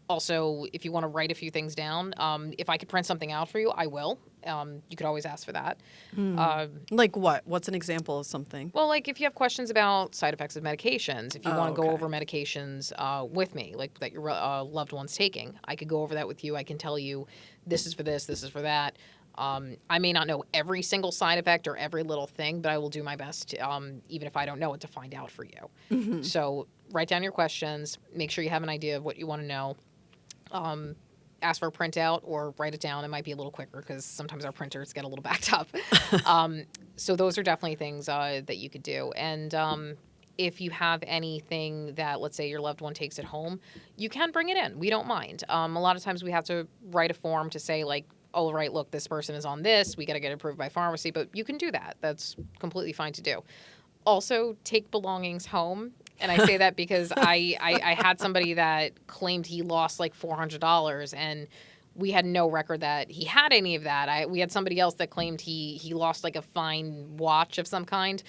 Also, if you want to write a few things down, if I could print something out for you, I will. You could always ask for that. Like what? What's an example of something? Well, if you have questions about side effects of medications, if you want to go okay. over medications with me, that your loved one's taking, I could go over that with you. I can tell you this is for this is for that. I may not know every single side effect or every little thing, but I will do my best, to, even if I don't know it, to find out for you. Mm-hmm. So write down your questions. Make sure you have an idea of what you want to know. Ask for a printout or write it down. It might be a little quicker because sometimes our printers get a little backed up. So those are definitely things that you could do. And if you have anything that, let's say, your loved one takes at home, you can bring it in. We don't mind. A lot of times we have to write a form to say, oh, right, look, this person is on this. We got to get it approved by pharmacy. But you can do that. That's completely fine to do. Also, take belongings home. And I say that because I had somebody that claimed he lost $400, and we had no record that he had any of that. We had somebody else that claimed he lost a fine watch of some kind.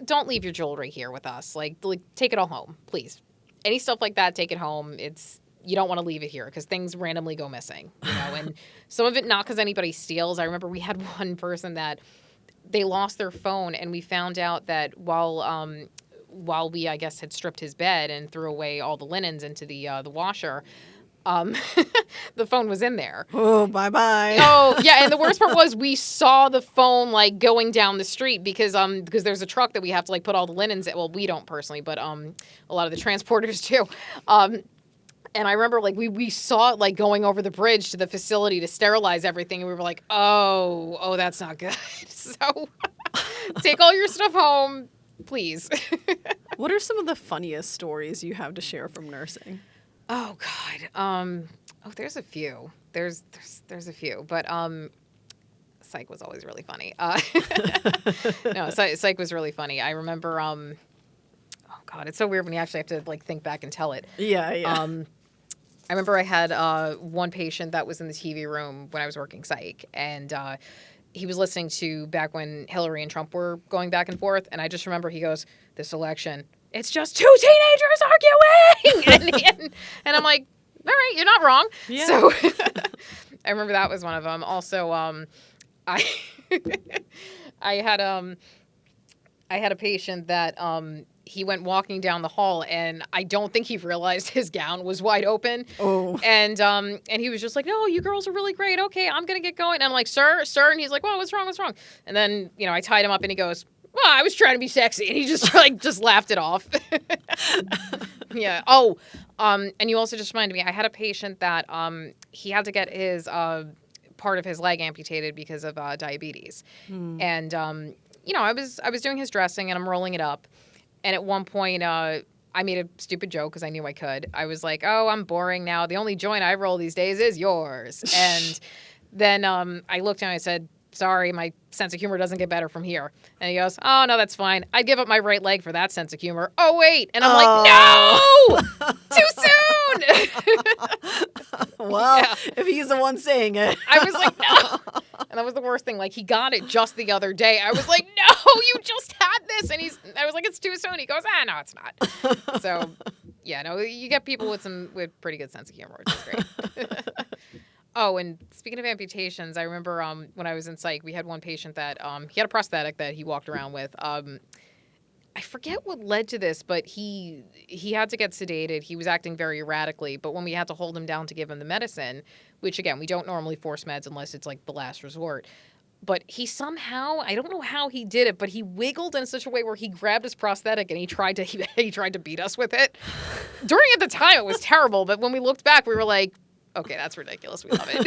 Don't leave your jewelry here with us. Take it all home, please. Any stuff like that, take it home. You don't want to leave it here because things randomly go missing, and some of it not because anybody steals. I remember we had one person that they lost their phone, and we found out that while we, I guess, had stripped his bed and threw away all the linens into the washer, the phone was in there. Oh, bye-bye. Oh, yeah, and the worst part was we saw the phone, going down the street because there's a truck that we have to, put all the linens in. Well, we don't personally, but a lot of the transporters do. And I remember, we saw it, going over the bridge to the facility to sterilize everything, and we were like, oh, that's not good. So take all your stuff home, please. What are some of the funniest stories you have to share from nursing? Oh, God. There's a few. There's a few. But psych was always really funny. No, psych was really funny. I remember, oh, God, it's so weird when you actually have to, think back and tell it. Yeah. I remember I had one patient that was in the TV room when I was working psych, and he was listening to back when Hillary and Trump were going back and forth, and I just remember he goes, "This election, it's just two teenagers arguing!" and I'm like, all right, you're not wrong. Yeah. So I remember that was one of them. Also, I I had a patient that he went walking down the hall, and I don't think he realized his gown was wide open. Oh. And he was just like, "No, you girls are really great. Okay, I'm gonna get going." And I'm like, "Sir," and he's like, "Well, what's wrong? What's wrong?" And then I tied him up, and he goes, "Well, I was trying to be sexy," and he just just laughed it off. Yeah. Oh, and you also just reminded me, I had a patient that he had to get his part of his leg amputated because of diabetes, and I was doing his dressing, and I'm rolling it up. And at one point, I made a stupid joke because I knew I could. I was like, "Oh, I'm boring now. The only joint I roll these days is yours." And then I looked and I said, "Sorry, my sense of humor doesn't get better from here." And he goes, "Oh, no, that's fine. I'd give up my right leg for that sense of humor." Oh, wait. And I'm like, "No! Too soon!" Well, Yeah. if he's the one saying it. I was like, "No." And that was the worst thing. He got it just the other day. I was like, "No, you just had this." And I was like, "It's too soon." He goes, "No, it's not." So, yeah, no, you get people with pretty good sense of humor, which is great. Oh, and speaking of amputations, I remember when I was in psych, we had one patient that he had a prosthetic that he walked around with. I forget what led to this, but he had to get sedated. He was acting very erratically, but when we had to hold him down to give him the medicine, which again, we don't normally force meds unless it's the last resort, But he somehow, I don't know how he did it, but he wiggled in such a way where he grabbed his prosthetic and he tried to beat us with it. During at the time, it was terrible, but when we looked back, we were like, okay, that's ridiculous. We love it.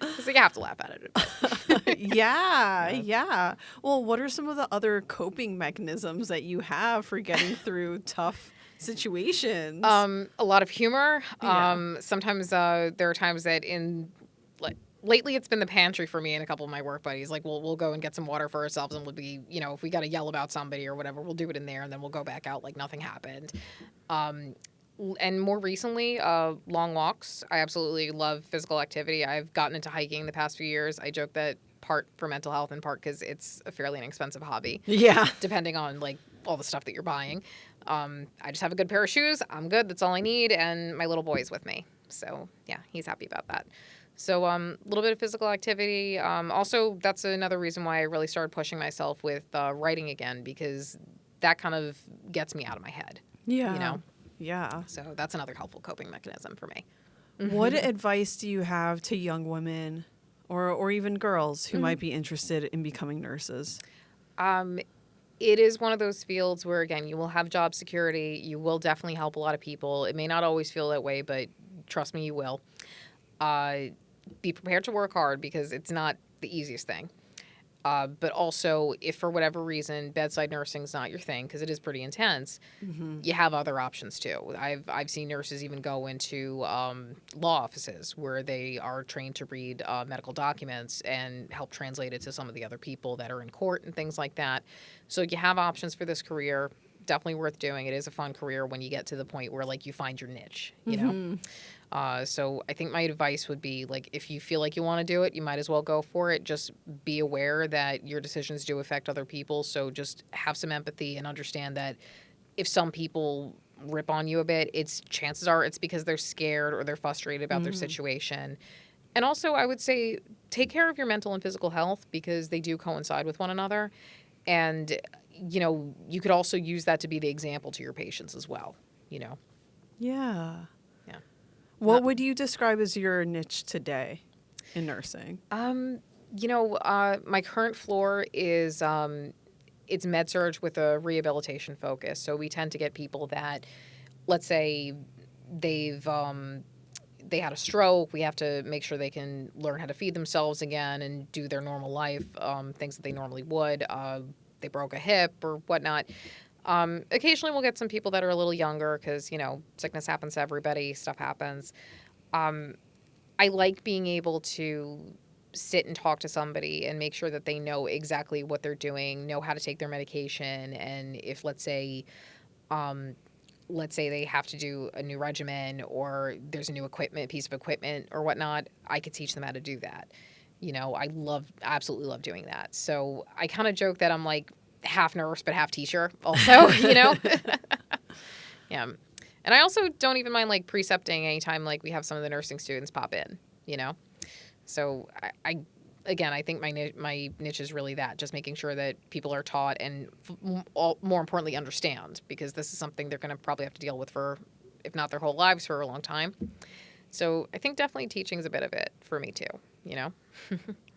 It's like you have to laugh at it. Yeah. Well, what are some of the other coping mechanisms that you have for getting through tough situations? A lot of humor. Yeah. Sometimes there are times that lately it's been the pantry for me and a couple of my work buddies. Like we'll go and get some water for ourselves, and we'll be, if we got to yell about somebody or whatever, we'll do it in there, and then we'll go back out like nothing happened. And more recently, long walks. I absolutely love physical activity. I've gotten into hiking the past few years. I joke that part for mental health and part because it's a fairly inexpensive hobby. Yeah. Depending on like all the stuff that you're buying. I just have a good pair of shoes. I'm good. That's all I need. And my little boy's with me. So yeah, he's happy about that. So a little bit of physical activity. Also, that's another reason why I really started pushing myself with writing again, because that kind of gets me out of my head. Yeah. Yeah. So that's another helpful coping mechanism for me. What advice do you have to young women or even girls who might be interested in becoming nurses? It is one of those fields where, again, you will have job security. You will definitely help a lot of people. It may not always feel that way, but trust me, you will. Be prepared to work hard because it's not the easiest thing. But also, if for whatever reason bedside nursing is not your thing, because it is pretty intense, you have other options too. I've seen nurses even go into law offices where they are trained to read medical documents and help translate it to some of the other people that are in court and things like that. So you have options for this career. Definitely worth doing. It is a fun career when you get to the point where like you find your niche, you know? So I think my advice would be, like, if you feel like you want to do it, you might as well go for it. Just be aware that your decisions do affect other people. So just have some empathy and understand that if some people rip on you a bit, chances are it's because they're scared or they're frustrated about their situation. And also, I would say take care of your mental and physical health because they do coincide with one another. And, you could also use that to be the example to your patients as well, Yeah. Yeah. What would you describe as your niche today in nursing? My current floor is it's med surg with a rehabilitation focus. So we tend to get people that, let's say, they had a stroke. We have to make sure they can learn how to feed themselves again and do their normal life, things that they normally would. They broke a hip or whatnot. Occasionally we'll get some people that are a little younger because, sickness happens to everybody. Stuff happens. I like being able to sit and talk to somebody and make sure that they know exactly what they're doing, know how to take their medication. And if, let's say they have to do a new regimen or there's a new piece of equipment or whatnot, I could teach them how to do that. I absolutely love doing that. So I kind of joke that I'm like half nurse, but half teacher also, Yeah. And I also don't even mind like precepting anytime like we have some of the nursing students pop in, So I think my niche is really that, just making sure that people are taught and more importantly understand, because this is something they're going to probably have to deal with for, if not their whole lives, for a long time. So I think definitely teaching is a bit of it for me too,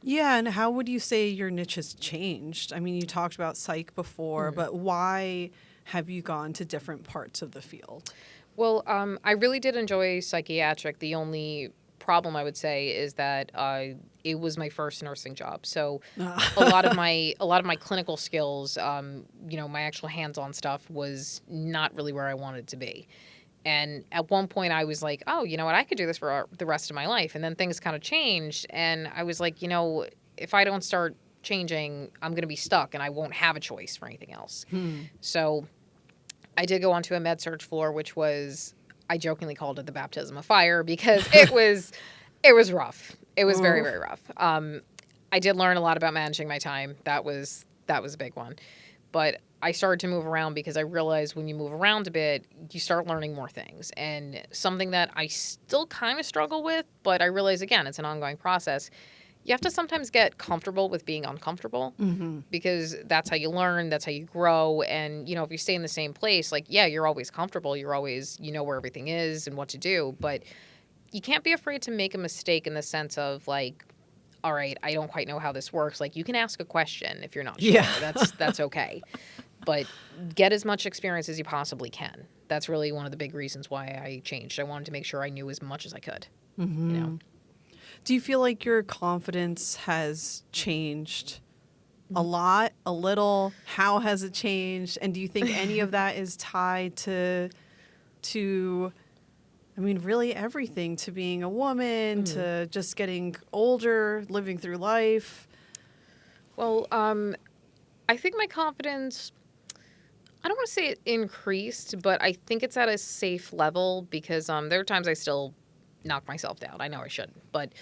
Yeah, and how would you say your niche has changed? I mean, you talked about psych before, but why have you gone to different parts of the field? Well, I really did enjoy psychiatric. The only problem I would say is that it was my first nursing job. So a lot of my clinical skills, my actual hands-on stuff was not really where I wanted to be. And at one point I was like, oh, you know what? I could do this for the rest of my life. And then things kind of changed. And I was like, if I don't start changing, I'm going to be stuck and I won't have a choice for anything else. So I did go onto a med surg floor, which was, I jokingly called it the baptism of fire because it was rough. It was very, very rough. I did learn a lot about managing my time. That was a big one. But I started to move around because I realized when you move around a bit, you start learning more things. And something that I still kind of struggle with, but I realize, again, it's an ongoing process. You have to sometimes get comfortable with being uncomfortable because that's how you learn, that's how you grow. And, if you stay in the same place, like, yeah, you're always comfortable. You're always, where everything is and what to do. But you can't be afraid to make a mistake in the sense of, like, all right, I don't quite know how this works. Like, you can ask a question if you're not sure. Yeah. That's okay. But get as much experience as you possibly can. That's really one of the big reasons why I changed. I wanted to make sure I knew as much as I could. You know. Do you feel like your confidence has changed a lot, a little? How has it changed? And do you think any of that is tied to I mean, really everything, to being a woman, to just getting older, living through life? Well, I think my confidence, I don't want to say it increased, but I think it's at a safe level because there are times I still knock myself down. I know I shouldn't, but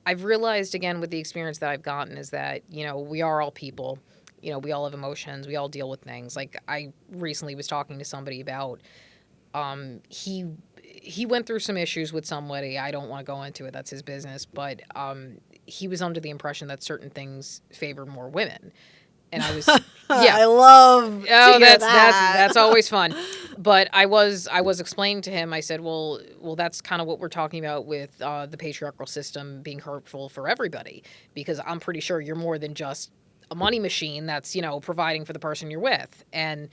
I've realized, again, with the experience that I've gotten is that, we are all people. We all have emotions. We all deal with things. Like, I recently was talking to somebody about, he went through some issues with somebody. I don't want to go into it. That's his business. But he was under the impression that certain things favored more women. And I was, yeah. I love to hear that's always fun. But I was explaining to him, I said, well, that's kind of what we're talking about with the patriarchal system being hurtful for everybody. Because I'm pretty sure you're more than just a money machine that's, providing for the person you're with. And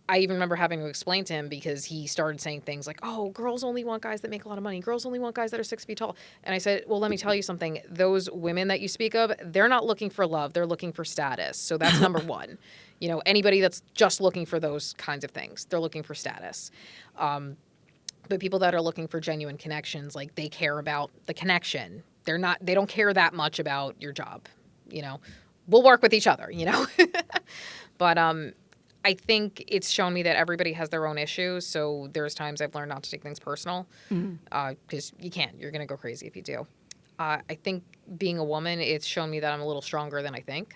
I even remember having to explain to him because he started saying things like, oh, girls only want guys that make a lot of money. Girls only want guys that are 6 feet tall. And I said, well, let me tell you something. Those women that you speak of, they're not looking for love. They're looking for status. So that's number one. Anybody that's just looking for those kinds of things, they're looking for status. But people that are looking for genuine connections, like, they care about the connection. They don't care that much about your job. We'll work with each other, But, I think it's shown me that everybody has their own issues. So there's times I've learned not to take things personal because you can't. You're going to go crazy if you do. I think being a woman, it's shown me that I'm a little stronger than I think.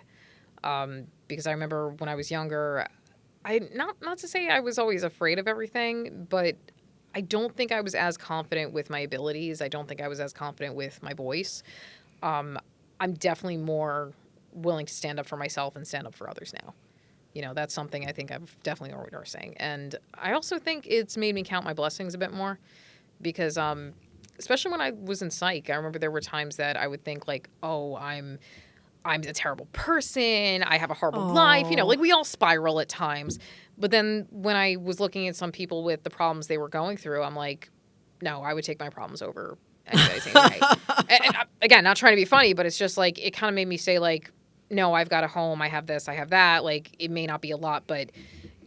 Because I remember when I was younger, not to say I was always afraid of everything, but I don't think I was as confident with my abilities. I don't think I was as confident with my voice. I'm definitely more willing to stand up for myself and stand up for others now. That's something I think I've definitely already saying. And I also think it's made me count my blessings a bit more because, especially when I was in psych, I remember there were times that I would think like, oh, I'm a terrible person. I have a horrible life. Like, we all spiral at times. But then when I was looking at some people with the problems they were going through, I'm like, no, I would take my problems over anybody's anyway. And again, not trying to be funny, but it's just like, it kind of made me say like, no, I've got a home, I have this, I have that. Like, it may not be a lot, but,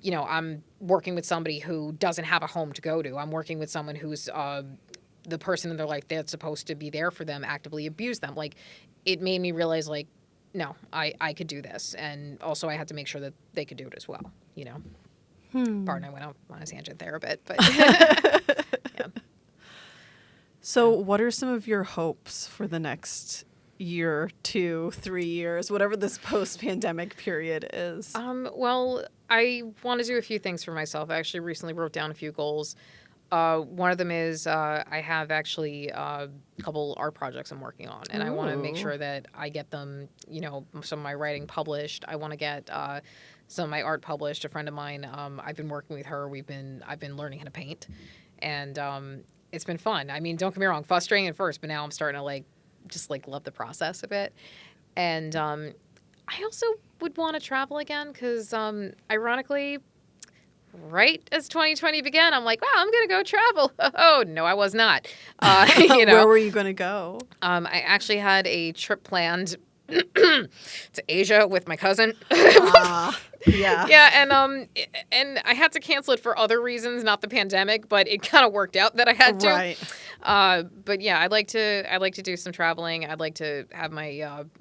I'm working with somebody who doesn't have a home to go to. I'm working with someone who's the person in their life that's supposed to be there for them actively abuse them. Like, it made me realize, like, no, I could do this. And also I had to make sure that they could do it as well, Pardon, I went on a tangent there a bit, but yeah. So what are some of your hopes for the next year, 2, 3 years, whatever this post-pandemic period is? Well, I want to do a few things for myself. I actually recently wrote down a few goals. One of them is I have actually a couple art projects I'm working on, and I want to make sure that I get them, some of my writing published. I want to get some of my art published. A friend of mine, I've been working with her. I've been learning how to paint, and it's been fun. I mean, don't get me wrong, frustrating at first, but now I'm starting to just love the process of it. And I also would want to travel again because, ironically, right as 2020 began, I'm like, wow, I'm going to go travel. Oh, no, I was not. Where were you going to go? I actually had a trip planned to Asia with my cousin. Yeah. Yeah, and I had to cancel it for other reasons, not the pandemic, but it kind of worked out that I had to. Right. But yeah, I'd like to do some traveling. I'd like to have my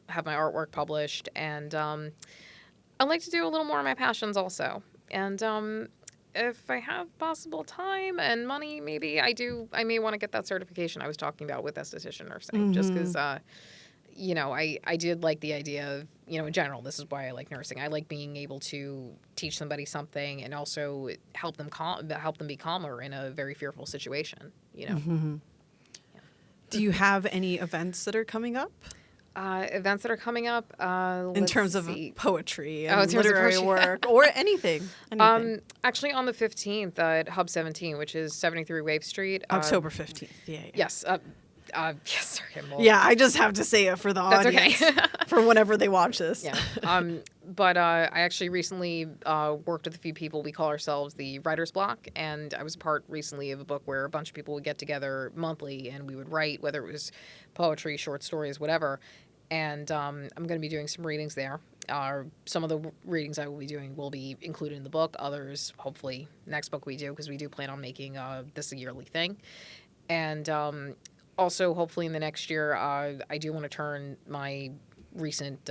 artwork published, and I'd like to do a little more of my passions also. And if I have possible time and money, maybe I may want to get that certification I was talking about with esthetician nursing, just because. I did like the idea of, in general, this is why I like nursing. I like being able to teach somebody something and also help them be calmer in a very fearful situation, Mm-hmm. Yeah. Do you have any events that are coming up? Events that are coming up in terms of poetry and in terms literary of work or anything. Actually on the 15th at Hub 17, which is 73 Wave Street. October 15th. Yeah. Yes. Yes, sorry, I'm old. Yeah, I just have to say it for the That's audience. okay. For whenever they watch this. Yeah. But I actually recently worked with a few people. We call ourselves the Writer's Block, and I was a part recently of a book where a bunch of people would get together monthly and we would write, whether it was poetry, short stories, whatever. And I'm going to be doing some readings there. Some of the readings I will be doing will be included in the book. Others, hopefully, next book we do, because we do plan on making this a yearly thing. And also, hopefully, in the next year, I do want to turn my recent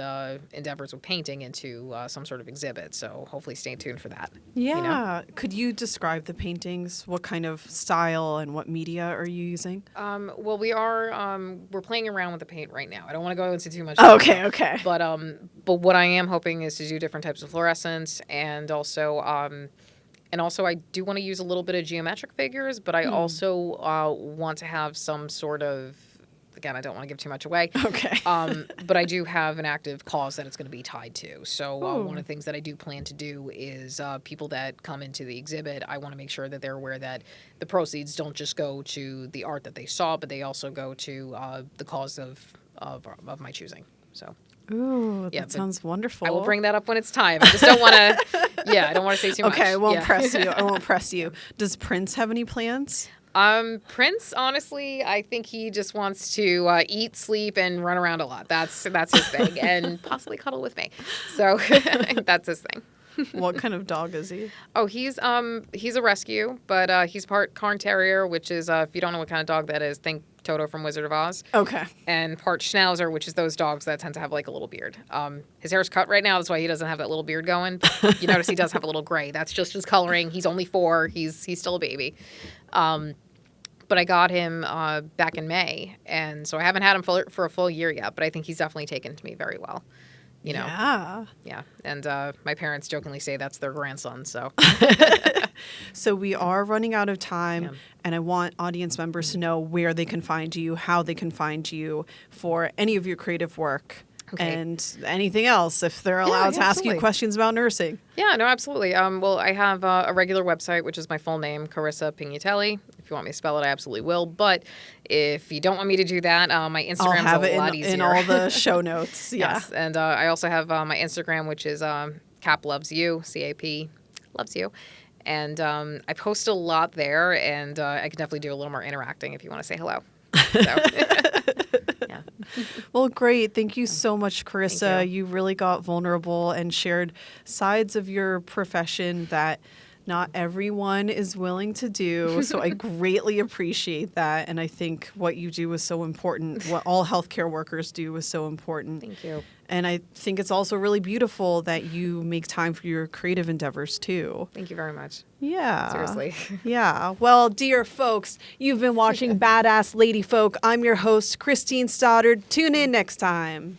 endeavors with painting into some sort of exhibit. So hopefully stay tuned for that. Yeah. You know? Could you describe the paintings? What kind of style and what media are you using? Well, we're playing around with the paint right now. I don't want to go into too much. Okay. But what I am hoping is to do different types of fluorescence, and also I do want to use a little bit of geometric figures, but I also want to have some sort of, again, I don't want to give too much away. Okay. But I do have an active cause that it's going to be tied to. So one of the things that I do plan to do is people that come into the exhibit, I want to make sure that they're aware that the proceeds don't just go to the art that they saw, but they also go to the cause of my choosing. So. Ooh, that sounds wonderful. I will bring that up when it's time. I just don't want to. Yeah, I don't want to say too much. Okay, I won't press you. I won't press you. Does Prince have any plans? Prince, honestly, I think he just wants to eat, sleep, and run around a lot. That's his thing, and possibly cuddle with me. So that's his thing. What kind of dog is he? Oh, he's a rescue, but he's part Cairn Terrier, which is if you don't know what kind of dog that is, think Toto from Wizard of Oz. Okay. And part Schnauzer, which is those dogs that tend to have like a little beard. His hair's cut right now, that's why he doesn't have that little beard going. You notice he does have a little gray. That's just his coloring. He's only 4. He's still a baby. But I got him back in May, and so I haven't had him for a full year yet, but I think he's definitely taken to me very well. You know? Yeah. Yeah. And my parents jokingly say that's their grandson, so. So we are running out of time, and I want audience members to know where they can find you, how they can find you for any of your creative work. Okay. And anything else, if they're allowed to ask you questions about nursing. Yeah, no, absolutely. Well, I have a regular website, which is my full name, Carissa Pignatelli. If you want me to spell it, I absolutely will. But if you don't want me to do that, my Instagram's a lot easier. In all the show notes. Yeah. Yes, and I also have my Instagram, which is Cap Loves You, CAP Loves You. And I post a lot there, and I can definitely do a little more interacting if you want to say hello. So. Yeah. Well, great. Thank you so much, Carissa. You really got vulnerable and shared sides of your profession that not everyone is willing to do. So I greatly appreciate that. And I think what you do is so important. What all healthcare workers do is so important. Thank you. And I think it's also really beautiful that you make time for your creative endeavors, too. Thank you very much. Yeah. Seriously. Yeah. Well, dear folks, you've been watching Badass Lady Folk. I'm your host, Christine Stoddard. Tune in next time.